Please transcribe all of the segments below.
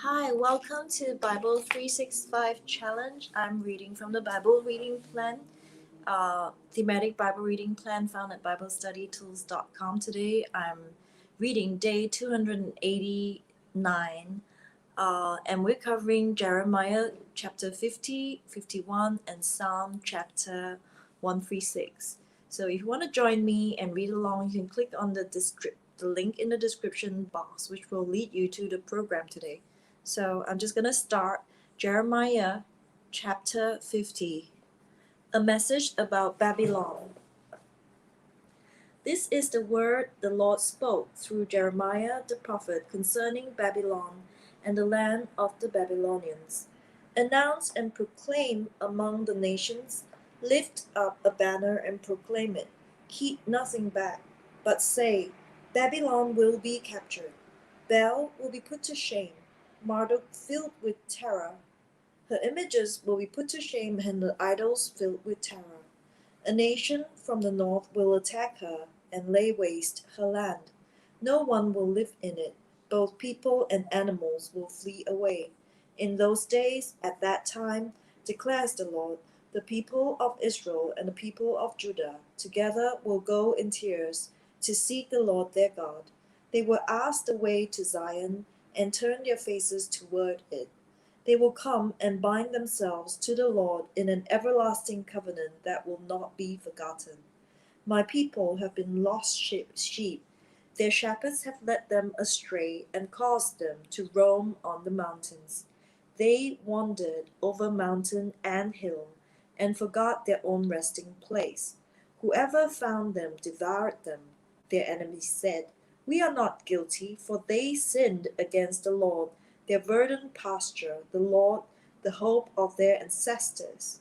Hi, welcome to Bible 365 Challenge. I'm reading from the Bible reading plan, thematic Bible reading plan found at BibleStudyTools.com. Today I'm reading day 289, and we're covering Jeremiah chapter 50, 51, and Psalm chapter 136. So if you want to join me and read along, you can click on the link in the description box, which will lead you to the program today. So I'm just going to start Jeremiah chapter 50, a message about Babylon. This is the word the Lord spoke through Jeremiah the prophet concerning Babylon and the land of the Babylonians. Announce and proclaim among the nations, lift up a banner and proclaim it. Keep nothing back, but say, Babylon will be captured. Bel will be put to shame, Marduk filled with terror. Her images will be put to shame and her idols filled with terror. A nation from the north will attack her and lay waste her land. No one will live in it. Both people and animals will flee away. In those days, at that time, declares the Lord, the people of Israel and the people of Judah together will go in tears to seek the Lord their God. They will ask the way to Zion and turn their faces toward it. They will come and bind themselves to the Lord in an everlasting covenant that will not be forgotten. My people have been lost sheep. Their shepherds have led them astray and caused them to roam on the mountains. They wandered over mountain and hill and forgot their own resting place. Whoever found them devoured them. Their enemies said, We are not guilty, for they sinned against the Lord, their verdant pasture, the Lord, the hope of their ancestors.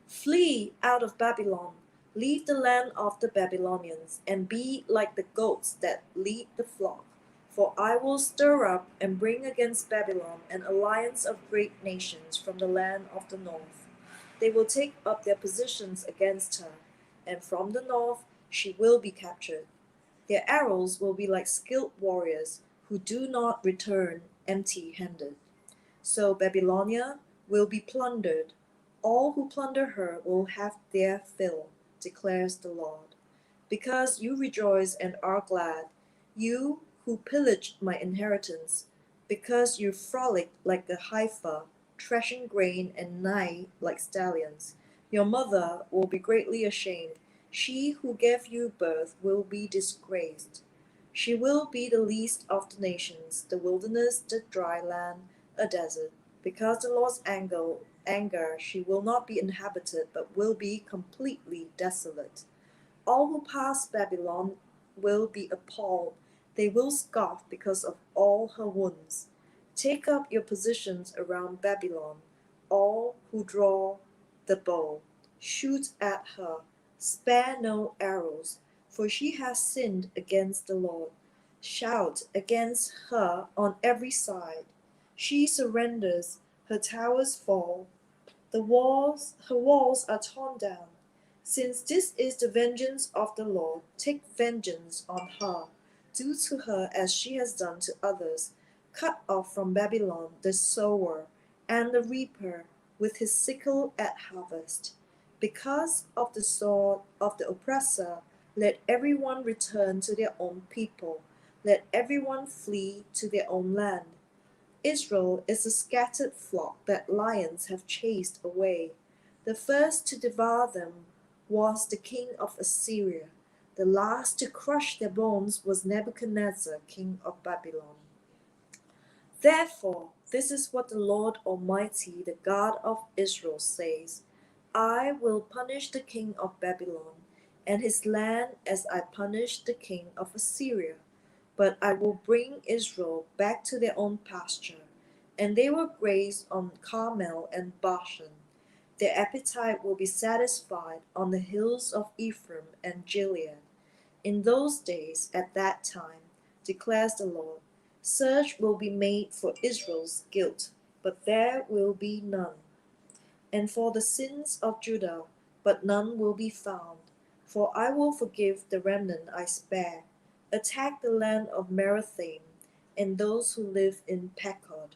Flee out of Babylon, leave the land of the Babylonians, and be like the goats that lead the flock. For I will stir up and bring against Babylon an alliance of great nations from the land of the north. They will take up their positions against her, and from the north she will be captured. Their arrows will be like skilled warriors who do not return empty-handed. So Babylonia will be plundered. All who plunder her will have their fill, declares the Lord. Because you rejoice and are glad, you who pillaged my inheritance, because you frolic like the heifer, threshing grain and neigh like stallions, your mother will be greatly ashamed. She who gave you birth will be disgraced. She will be the least of the nations, the wilderness, the dry land, a desert. Because the Lord's anger, she will not be inhabited, but will be completely desolate. All who pass Babylon will be appalled. They will scoff because of all her wounds. Take up your positions around Babylon, all who draw the bow. Shoot at her. Spare no arrows, for she has sinned against the Lord. Shout against her on every side. She surrenders, her towers fall. Her walls are torn down. Since this is the vengeance of the Lord, take vengeance on her. Do to her as she has done to others. Cut off from Babylon the sower and the reaper with his sickle at harvest. Because of the sword of the oppressor, let everyone return to their own people. Let everyone flee to their own land. Israel is a scattered flock that lions have chased away. The first to devour them was the king of Assyria. The last to crush their bones was Nebuchadnezzar, king of Babylon. Therefore, this is what the Lord Almighty, the God of Israel, says: I will punish the king of Babylon and his land as I punished the king of Assyria. But I will bring Israel back to their own pasture, and they will graze on Carmel and Bashan. Their appetite will be satisfied on the hills of Ephraim and Gilead. In those days, at that time, declares the Lord, search will be made for Israel's guilt, but there will be none, and for the sins of Judah, but none will be found. For I will forgive the remnant I spare. Attack the land of Merathaim, and those who live in Pekod.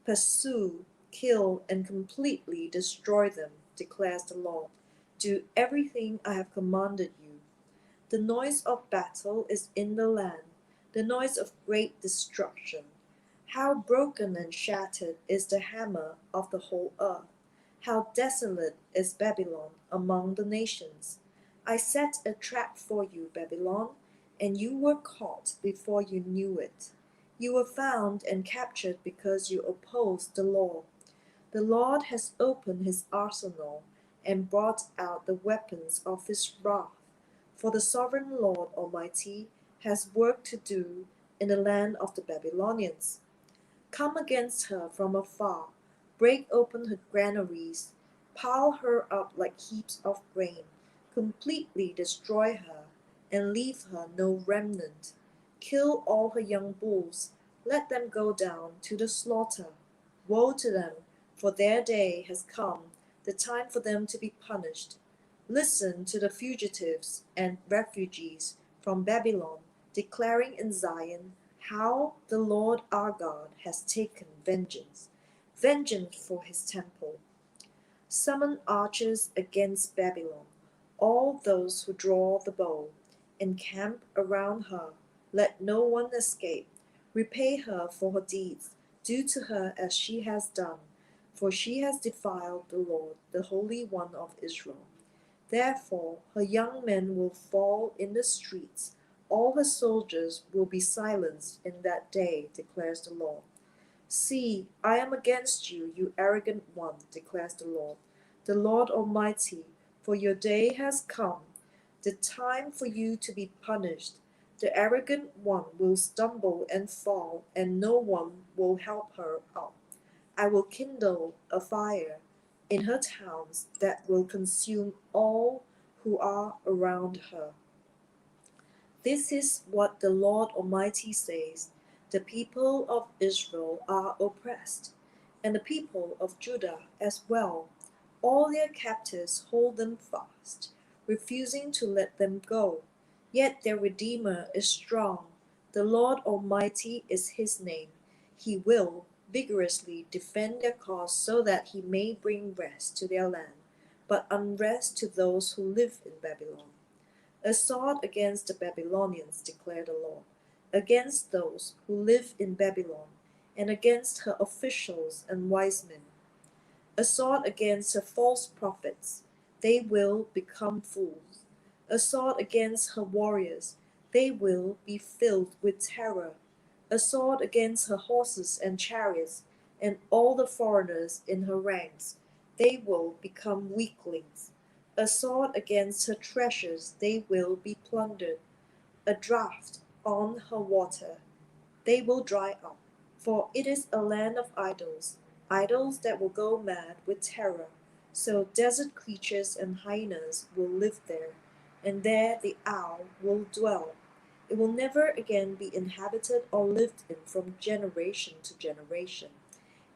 Pursue, kill, and completely destroy them, declares the Lord. Do everything I have commanded you. The noise of battle is in the land, the noise of great destruction. How broken and shattered is the hammer of the whole earth! How desolate is Babylon among the nations! I set a trap for you, Babylon, and you were caught before you knew it. You were found and captured because you opposed the law. The Lord has opened his arsenal and brought out the weapons of his wrath. For the sovereign Lord Almighty has work to do in the land of the Babylonians. Come against her from afar, break open her granaries, pile her up like heaps of grain, completely destroy her, and leave her no remnant. Kill all her young bulls, let them go down to the slaughter. Woe to them, for their day has come, the time for them to be punished. Listen to the fugitives and refugees from Babylon, declaring in Zion how the Lord our God has taken vengeance, vengeance for his temple. Summon archers against Babylon, all those who draw the bow. Encamp around her, let no one escape. Repay her for her deeds, do to her as she has done, for she has defiled the Lord, the Holy One of Israel. Therefore her young men will fall in the streets, all her soldiers will be silenced in that day, declares the Lord. See, I am against you, you arrogant one, declares the Lord Almighty, for your day has come, the time for you to be punished. The arrogant one will stumble and fall, and no one will help her up. I will kindle a fire in her towns that will consume all who are around her. This is what the Lord Almighty says: the people of Israel are oppressed, and the people of Judah as well. All their captors hold them fast, refusing to let them go. Yet their Redeemer is strong. The Lord Almighty is his name. He will vigorously defend their cause so that he may bring rest to their land, but unrest to those who live in Babylon. A sword against the Babylonians, declared the Lord, against those who live in Babylon, and against her officials and wise men. A sword against her false prophets, they will become fools. A sword against her warriors, they will be filled with terror. A sword against her horses and chariots, and all the foreigners in her ranks, they will become weaklings. A sword against her treasures, they will be plundered. A draught on her water, they will dry up. For it is a land of idols, idols that will go mad with terror. So desert creatures and hyenas will live there, and there the owl will dwell. It will never again be inhabited or lived in from generation to generation.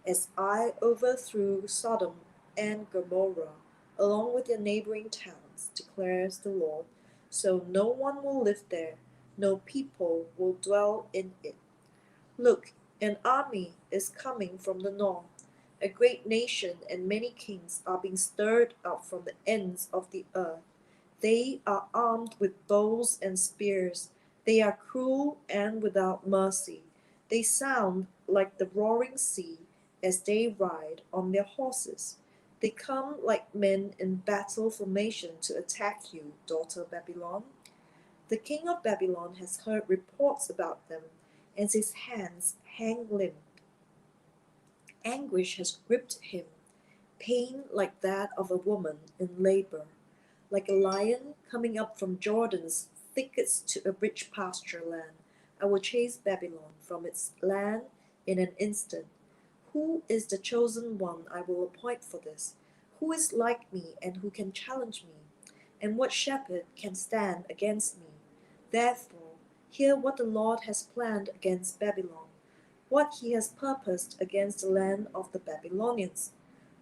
As I overthrew Sodom and Gomorrah, along with their neighboring towns, declares the Lord, so no one will live there, no people will dwell in it. Look, an army is coming from the north. A great nation and many kings are being stirred up from the ends of the earth. They are armed with bows and spears. They are cruel and without mercy. They sound like the roaring sea as they ride on their horses. They come like men in battle formation to attack you, daughter Babylon. The king of Babylon has heard reports about them, and his hands hang limp. Anguish has gripped him, pain like that of a woman in labor. Like a lion coming up from Jordan's thickets to a rich pasture land, I will chase Babylon from its land in an instant. Who is the chosen one I will appoint for this? Who is like me and who can challenge me? And what shepherd can stand against me? Therefore, hear what the Lord has planned against Babylon, what he has purposed against the land of the Babylonians.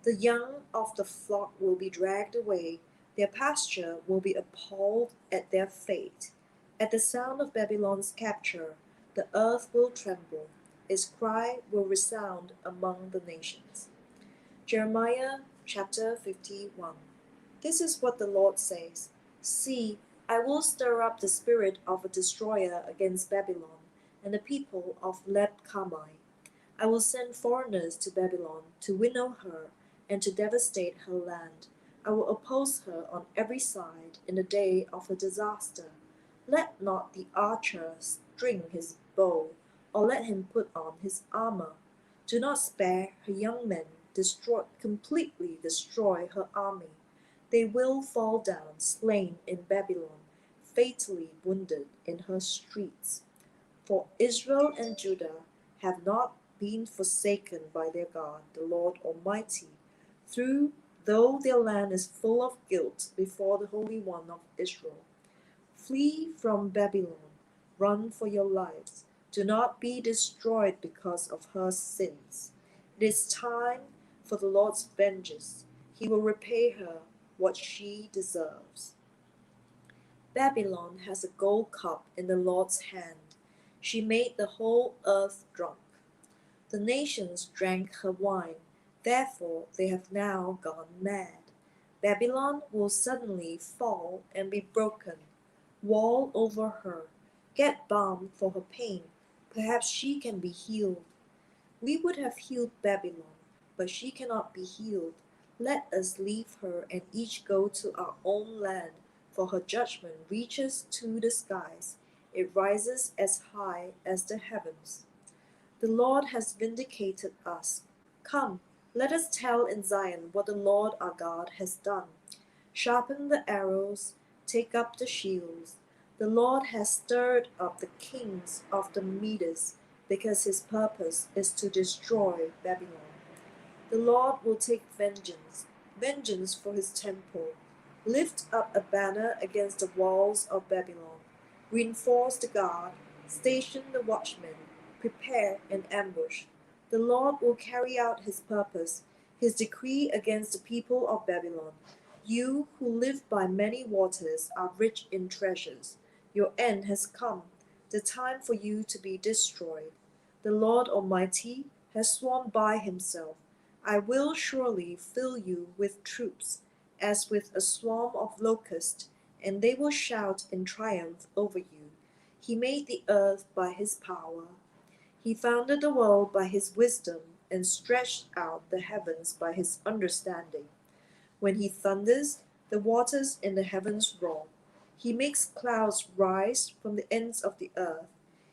The young of the flock will be dragged away, their pasture will be appalled at their fate. At the sound of Babylon's capture, the earth will tremble. Its cry will resound among the nations. Jeremiah chapter 51. This is what the Lord says: See, I will stir up the spirit of a destroyer against Babylon and the people of Leb-Kamai. I will send foreigners to Babylon to winnow her and to devastate her land. I will oppose her on every side in the day of her disaster. Let not the archer string his bow, or let him put on his armor. Do not spare her young men, completely destroy her army. They will fall down slain in Babylon, fatally wounded in her streets. For Israel and Judah have not been forsaken by their God, the Lord Almighty, though their land is full of guilt before the Holy One of Israel. Flee from Babylon, run for your lives. Do not be destroyed because of her sins. It is time for the Lord's vengeance. He will repay her what she deserves. Babylon has a gold cup in the Lord's hand. She made the whole earth drunk. The nations drank her wine, therefore they have now gone mad. Babylon will suddenly fall and be broken. Wall over her. Get balm for her pain. Perhaps she can be healed. We would have healed Babylon, but she cannot be healed. Let us leave her and each go to our own land, for her judgment reaches to the skies. It rises as high as the heavens. The Lord has vindicated us. Come, let us tell in Zion what the Lord our God has done. Sharpen the arrows, take up the shields. The Lord has stirred up the kings of the Medes, because his purpose is to destroy Babylon. The Lord will take vengeance for his temple. Lift up a banner against the walls of Babylon. Reinforce the guard, station the watchmen, prepare an ambush. The Lord will carry out his purpose, his decree against the people of Babylon. You who live by many waters are rich in treasures. Your end has come, the time for you to be destroyed. The Lord Almighty has sworn by himself, I will surely fill you with troops, as with a swarm of locusts, and they will shout in triumph over you. He made the earth by his power. He founded the world by his wisdom, and stretched out the heavens by his understanding. When he thunders, the waters in the heavens roar. He makes clouds rise from the ends of the earth.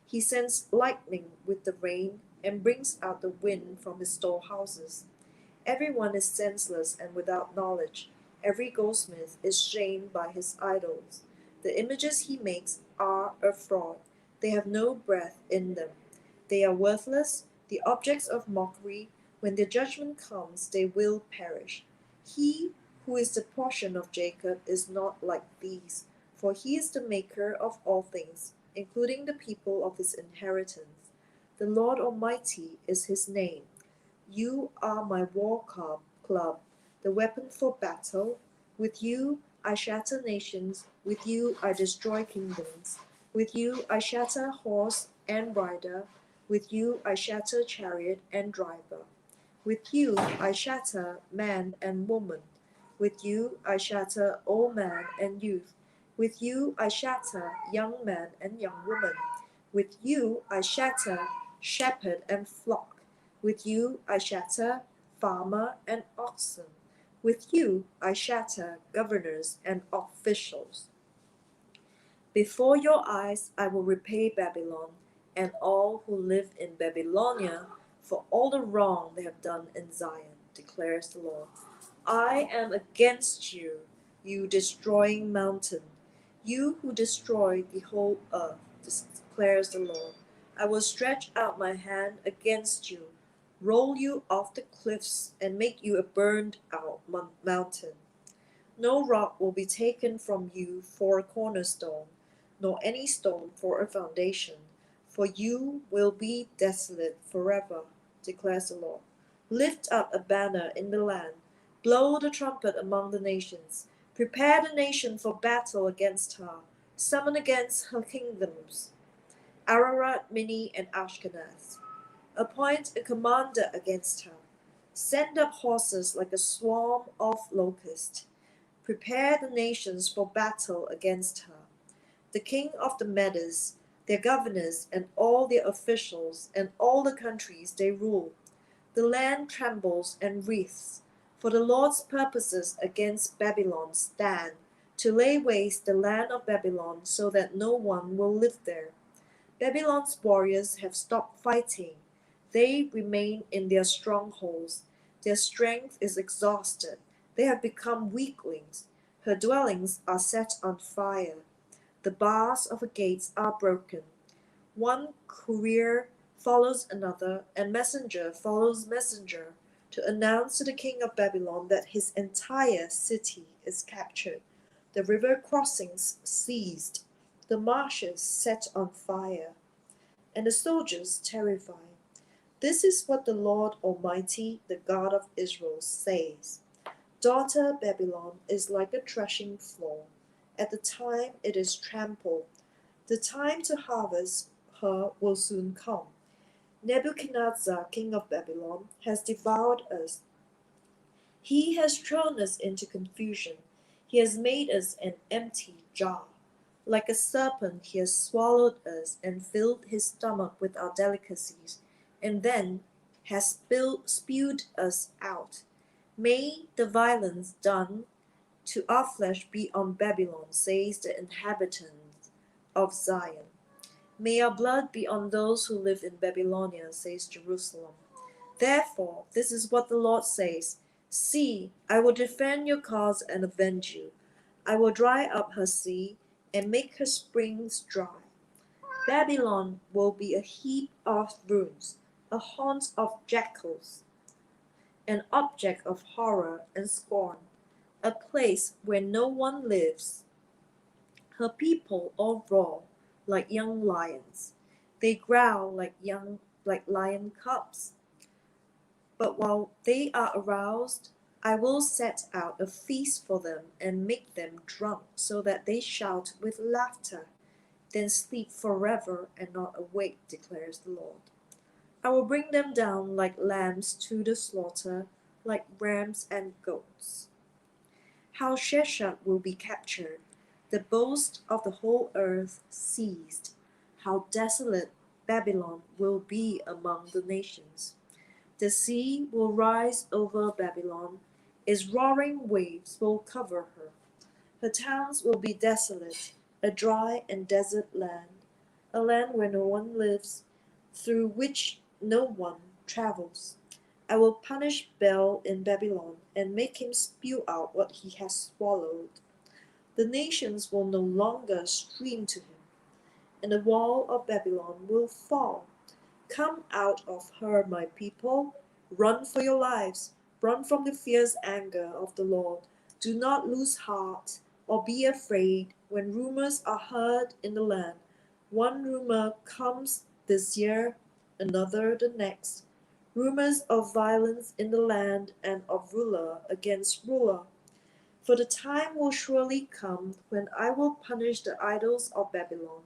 He sends lightning with the rain, and brings out the wind from his storehouses. Everyone is senseless and without knowledge. Every goldsmith is shamed by his idols. The images he makes are a fraud. They have no breath in them. They are worthless, the objects of mockery. When their judgment comes, they will perish. He who is the portion of Jacob is not like these, for he is the maker of all things, including the people of his inheritance. The Lord Almighty is his name. You are my war club, the weapon for battle. With you I shatter nations, with you I destroy kingdoms. With you I shatter horse and rider, with you I shatter chariot and driver. With you I shatter man and woman. With you I shatter old man and youth. With you I shatter young man and young woman. With you I shatter shepherd and flock. With you I shatter farmer and oxen. With you I shatter governors and officials. Before your eyes I will repay Babylon and all who live in Babylonia for all the wrong they have done in Zion, declares the Lord. I am against you, you destroying mountain, you who destroy the whole earth, declares the Lord. I will stretch out my hand against you, roll you off the cliffs, and make you a burned out mountain. No rock will be taken from you for a cornerstone, nor any stone for a foundation, for you will be desolate forever, declares the Lord. Lift up a banner in the land, blow the trumpet among the nations, prepare the nation for battle against her, summon against her kingdoms, Ararat, Mini, and Ashkenaz. Appoint a commander against her. Send up horses like a swarm of locusts. Prepare the nations for battle against her. The king of the Medes, their governors, and all their officials, and all the countries they rule. The land trembles and writhes, for the Lord's purposes against Babylon stand, to lay waste the land of Babylon so that no one will live there. Babylon's warriors have stopped fighting. They remain in their strongholds. Their strength is exhausted. They have become weaklings. Her dwellings are set on fire. The bars of her gates are broken. One courier follows another, and messenger follows messenger, to announce to the king of Babylon that his entire city is captured, the river crossings seized, the marshes set on fire, and the soldiers terrified. This is what the Lord Almighty, the God of Israel, says. Daughter Babylon is like a threshing floor. At the time it is trampled, the time to harvest her will soon come. Nebuchadnezzar, king of Babylon, has devoured us. He has thrown us into confusion. He has made us an empty jar. Like a serpent, he has swallowed us and filled his stomach with our delicacies, and then has spewed us out. May the violence done to our flesh be on Babylon, says the inhabitant of Zion. May our blood be on those who live in Babylonia, says Jerusalem. Therefore, this is what the Lord says. See, I will defend your cause and avenge you. I will dry up her sea and make her springs dry. Babylon will be a heap of ruins, a haunt of jackals, an object of horror and scorn, a place where no one lives. Her people all roar like young lions. They growl like lion cubs. But while they are aroused, I will set out a feast for them and make them drunk so that they shout with laughter, then sleep forever and not awake, declares the Lord. I will bring them down like lambs to the slaughter, like rams and goats. How Sheshach will be captured, the boast of the whole earth seized. How desolate Babylon will be among the nations. The sea will rise over Babylon, its roaring waves will cover her. Her towns will be desolate, a dry and desert land, a land where no one lives, through which no one travels. I will punish Bel in Babylon and make him spew out what he has swallowed. The nations will no longer stream to him, and the wall of Babylon will fall. Come out of her, my people. Run for your lives. Run from the fierce anger of the Lord. Do not lose heart or be afraid when rumors are heard in the land. One rumor comes this year, another the next. Rumors of violence in the land and of ruler against ruler. For the time will surely come when I will punish the idols of Babylon.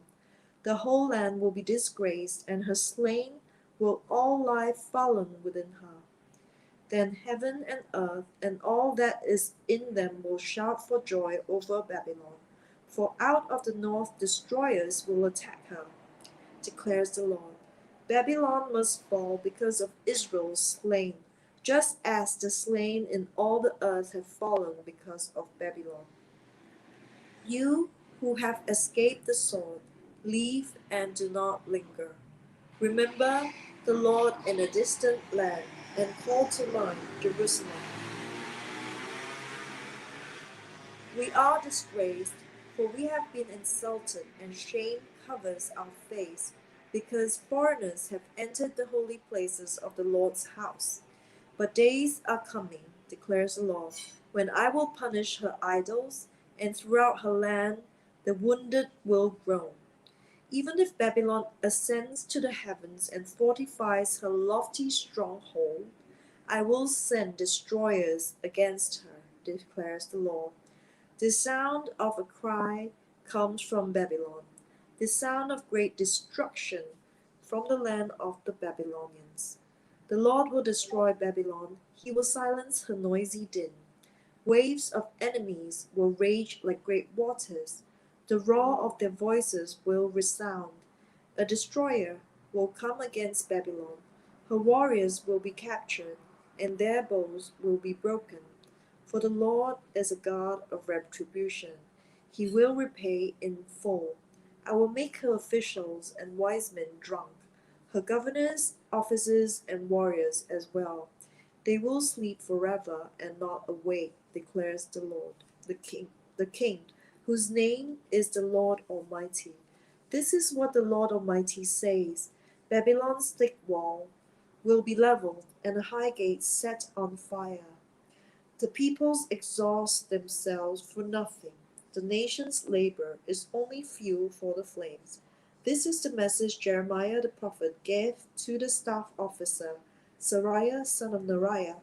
The whole land will be disgraced, and her slain will all lie fallen within her. Then heaven and earth and all that is in them will shout for joy over Babylon. For out of the north destroyers will attack her, declares the Lord. Babylon must fall because of Israel's slain, just as the slain in all the earth have fallen because of Babylon. You who have escaped the sword, leave and do not linger. Remember the Lord in a distant land, and call to mind Jerusalem. We are disgraced, for we have been insulted, and shame covers our face, because foreigners have entered the holy places of the Lord's house. But days are coming, declares the Lord, when I will punish her idols, and throughout her land the wounded will groan. Even if Babylon ascends to the heavens and fortifies her lofty stronghold, I will send destroyers against her, declares the Lord. The sound of a cry comes from Babylon, the sound of great destruction from the land of the Babylonians. The Lord will destroy Babylon, he will silence her noisy din. Waves of enemies will rage like great waters. The roar of their voices will resound. A destroyer will come against Babylon. Her warriors will be captured, and their bows will be broken. For the Lord is a God of retribution. He will repay in full. I will make her officials and wise men drunk, her governors, officers, and warriors as well. They will sleep forever and not awake, declares the Lord, the King, whose name is the Lord Almighty. This is what the Lord Almighty says: Babylon's thick wall will be leveled, and the high gates set on fire. The peoples exhaust themselves for nothing. The nations labor is only fuel for the flames. This is the message Jeremiah the prophet gave to the staff officer, Seraiah son of Neriah,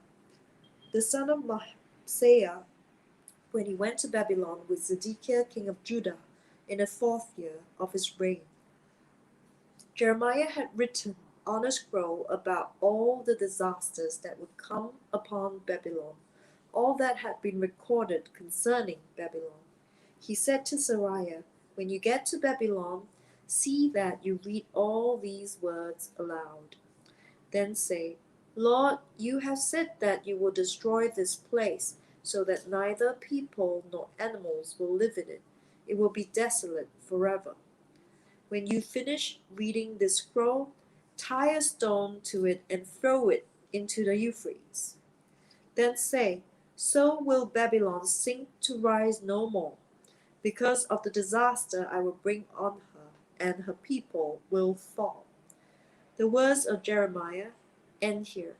the son of Maaseiah, when he went to Babylon with Zedekiah king of Judah in the 4th year of his reign. Jeremiah had written on a scroll about all the disasters that would come upon Babylon, all that had been recorded concerning Babylon. He said to Seraiah, "When you get to Babylon, see that you read all these words aloud. Then say, Lord, you have said that you will destroy this place, so that neither people nor animals will live in it. It will be desolate forever. When you finish reading this scroll, tie a stone to it and throw it into the Euphrates. Then say, so will Babylon sink to rise no more, because of the disaster I will bring on her, and her people will fall." The words of Jeremiah end here.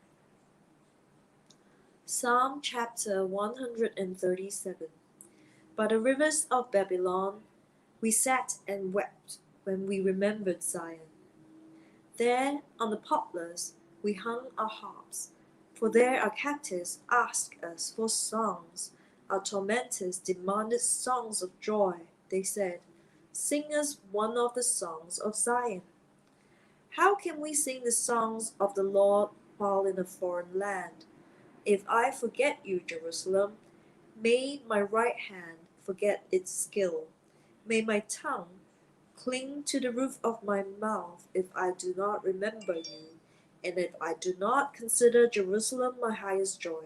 Psalm chapter 137. By the rivers of Babylon, we sat and wept when we remembered Zion. There, on the poplars, we hung our harps, for there our captives asked us for songs. Our tormentors demanded songs of joy. They said, "Sing us one of the songs of Zion." How can we sing the songs of the Lord while in a foreign land? If I forget you, Jerusalem, may my right hand forget its skill. May my tongue cling to the roof of my mouth if I do not remember you, and if I do not consider Jerusalem my highest joy.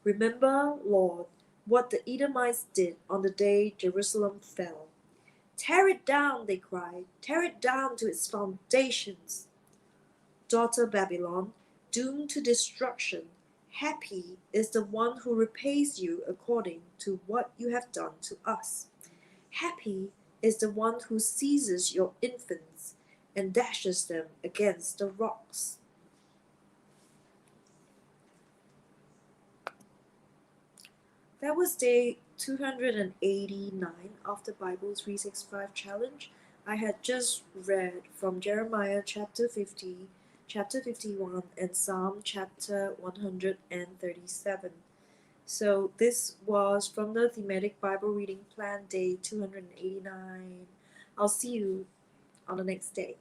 Remember, Lord, what the Edomites did on the day Jerusalem fell. Tear it down, they cried, tear it down to its foundations. Daughter Babylon, doomed to destruction, happy is the one who repays you according to what you have done to us. Happy is the one who seizes your infants and dashes them against the rocks. That was day 289 of the Bible 365 challenge. I had just read from Jeremiah chapter 50, chapter 51, and Psalm chapter 137. So this was from the Thematic Bible Reading Plan, day 289. I'll see you on the next day.